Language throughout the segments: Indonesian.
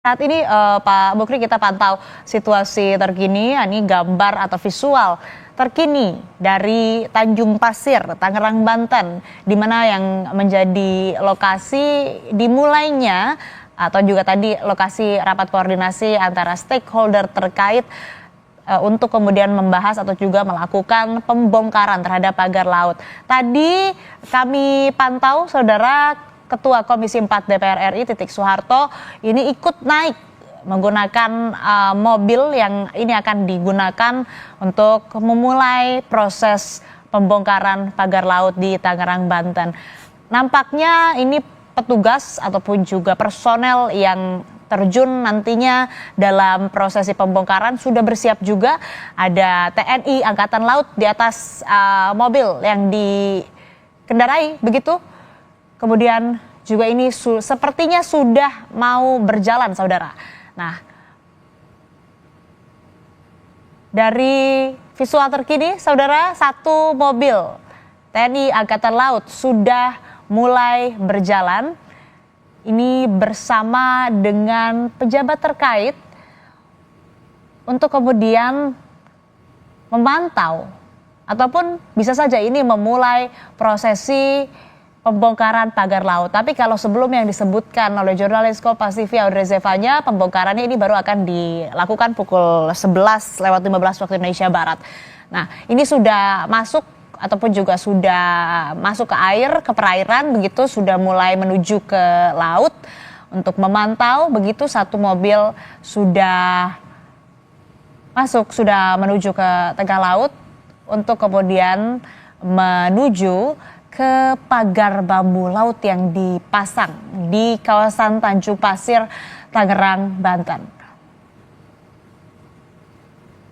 Saat ini Pak Mukri kita pantau situasi terkini, ini gambar atau visual terkini dari Tanjung Pasir, Tangerang, Banten, di mana yang menjadi lokasi dimulainya atau juga tadi lokasi rapat koordinasi antara stakeholder terkait untuk kemudian membahas atau juga melakukan pembongkaran terhadap pagar laut. Tadi kami pantau, saudara, Ketua Komisi 4 DPR RI Titik Soeharto ini ikut naik menggunakan mobil yang ini akan digunakan untuk memulai proses pembongkaran pagar laut di Tangerang, Banten. Nampaknya ini petugas ataupun juga personel yang terjun nantinya dalam prosesi pembongkaran sudah bersiap juga. Ada TNI Angkatan Laut di atas mobil yang dikendarai begitu. Kemudian juga ini sepertinya sudah mau berjalan, saudara. Nah, dari visual terkini, saudara, satu mobil TNI Angkatan Laut sudah mulai berjalan. Ini bersama dengan pejabat terkait untuk kemudian memantau ataupun bisa saja ini memulai prosesi pembongkaran pagar laut. Tapi kalau sebelum yang disebutkan oleh jurnalis Kompas TV Audrey Zevanya, pembongkarannya ini baru akan dilakukan pukul 11:15 waktu Indonesia Barat. Nah, ini sudah masuk ataupun juga sudah masuk ke air, ke perairan begitu, sudah mulai menuju ke laut untuk memantau. Begitu satu mobil sudah masuk, sudah menuju ke tengah laut untuk kemudian menuju ke pagar bambu laut yang dipasang di kawasan Tanjung Pasir, Tangerang, Banten.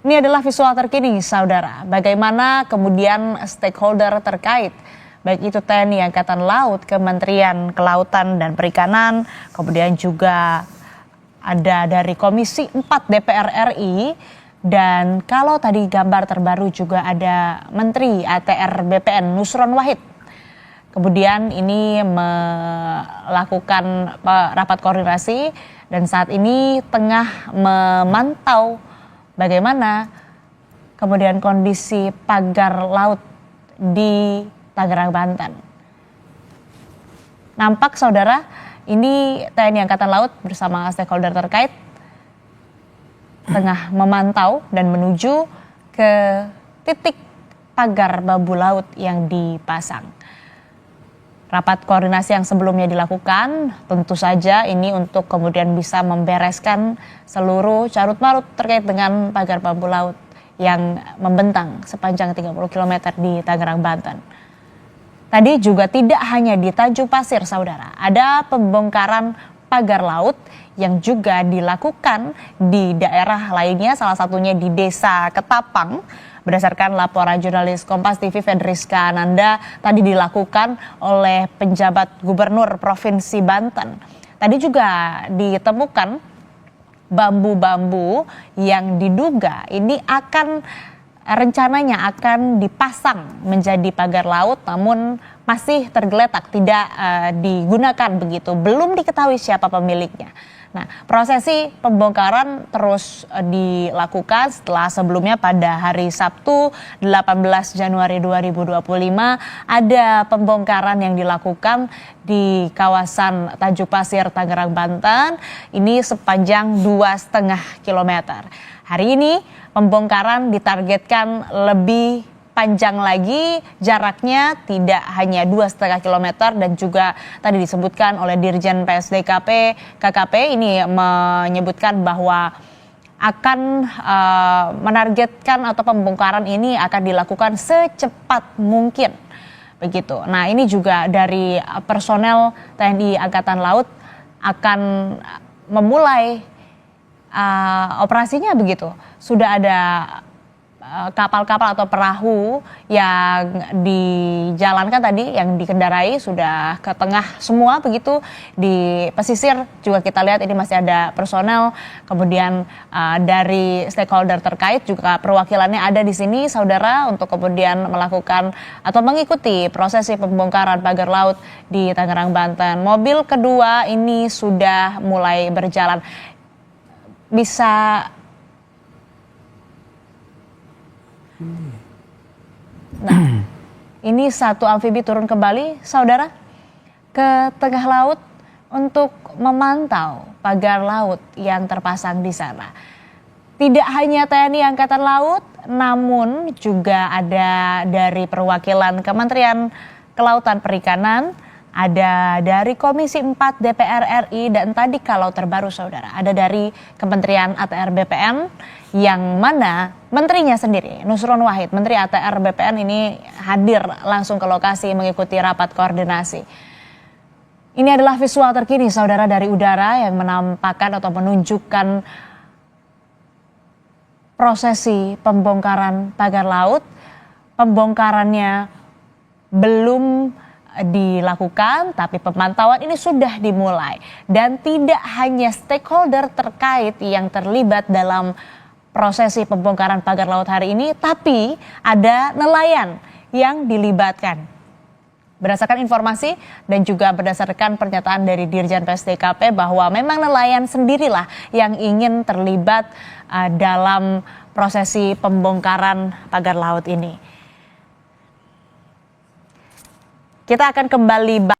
Ini adalah visual terkini, saudara. Bagaimana kemudian stakeholder terkait, baik itu TNI Angkatan Laut, Kementerian Kelautan dan Perikanan, kemudian juga ada dari Komisi 4 DPR RI, dan kalau tadi gambar terbaru juga ada Menteri ATR BPN Nusron Wahid. Kemudian ini melakukan rapat koordinasi dan saat ini tengah memantau bagaimana kemudian kondisi pagar laut di Tangerang, Banten. Nampak, saudara, ini TNI Angkatan Laut bersama stakeholder terkait tengah memantau dan menuju ke titik pagar bambu laut yang dipasang. Rapat koordinasi yang sebelumnya dilakukan tentu saja ini untuk kemudian bisa membereskan seluruh carut-marut terkait dengan pagar bambu laut yang membentang sepanjang 30 km di Tangerang, Banten. Tadi juga tidak hanya di Tanjung Pasir, saudara, ada pembongkaran pagar laut yang juga dilakukan di daerah lainnya, salah satunya di Desa Ketapang. Berdasarkan laporan jurnalis Kompas TV Fedriska Ananda, tadi dilakukan oleh penjabat Gubernur Provinsi Banten. Tadi juga ditemukan bambu-bambu yang diduga ini rencananya akan dipasang menjadi pagar laut, namun masih tergeletak, tidak digunakan begitu. Belum diketahui siapa pemiliknya. Nah, prosesi pembongkaran terus dilakukan setelah sebelumnya pada hari Sabtu 18 Januari 2025 ada pembongkaran yang dilakukan di kawasan Tanjung Pasir, Tangerang, Banten. Ini sepanjang 2,5 km. Hari ini pembongkaran ditargetkan lebih panjang lagi, jaraknya tidak hanya 2,5 km dan juga tadi disebutkan oleh Dirjen PSDKP KKP ini menyebutkan bahwa akan menargetkan atau pembongkaran ini akan dilakukan secepat mungkin begitu. Nah, ini juga dari personel TNI Angkatan Laut akan memulai operasinya begitu. Sudah ada kapal-kapal atau perahu yang dijalankan tadi, yang dikendarai sudah ke tengah semua begitu. Di pesisir juga kita lihat ini masih ada personel, kemudian dari stakeholder terkait juga perwakilannya ada di sini, saudara, untuk kemudian melakukan atau mengikuti prosesi pembongkaran pagar laut di Tangerang, Banten. Mobil kedua ini sudah mulai berjalan. bisa. Nah, ini satu amfibi turun kembali, saudara, ke tengah laut untuk memantau pagar laut yang terpasang di sana. Tidak hanya TNI Angkatan Laut, namun juga ada dari perwakilan Kementerian Kelautan Perikanan, ada dari Komisi 4 DPR RI, dan tadi kalau terbaru saudara, ada dari Kementerian ATR BPN, yang mana menterinya sendiri, Nusron Wahid, Menteri ATR BPN ini hadir langsung ke lokasi mengikuti rapat koordinasi. Ini adalah visual terkini saudara dari udara yang menampakkan atau menunjukkan prosesi pembongkaran pagar laut. Pembongkarannya belum dilakukan, tapi pemantauan ini sudah dimulai. Dan tidak hanya stakeholder terkait yang terlibat dalam prosesi pembongkaran pagar laut hari ini, tapi ada nelayan yang dilibatkan. Berdasarkan informasi dan juga berdasarkan pernyataan dari Dirjen PSDKP bahwa memang nelayan sendirilah yang ingin terlibat dalam prosesi pembongkaran pagar laut ini. Kita akan kembali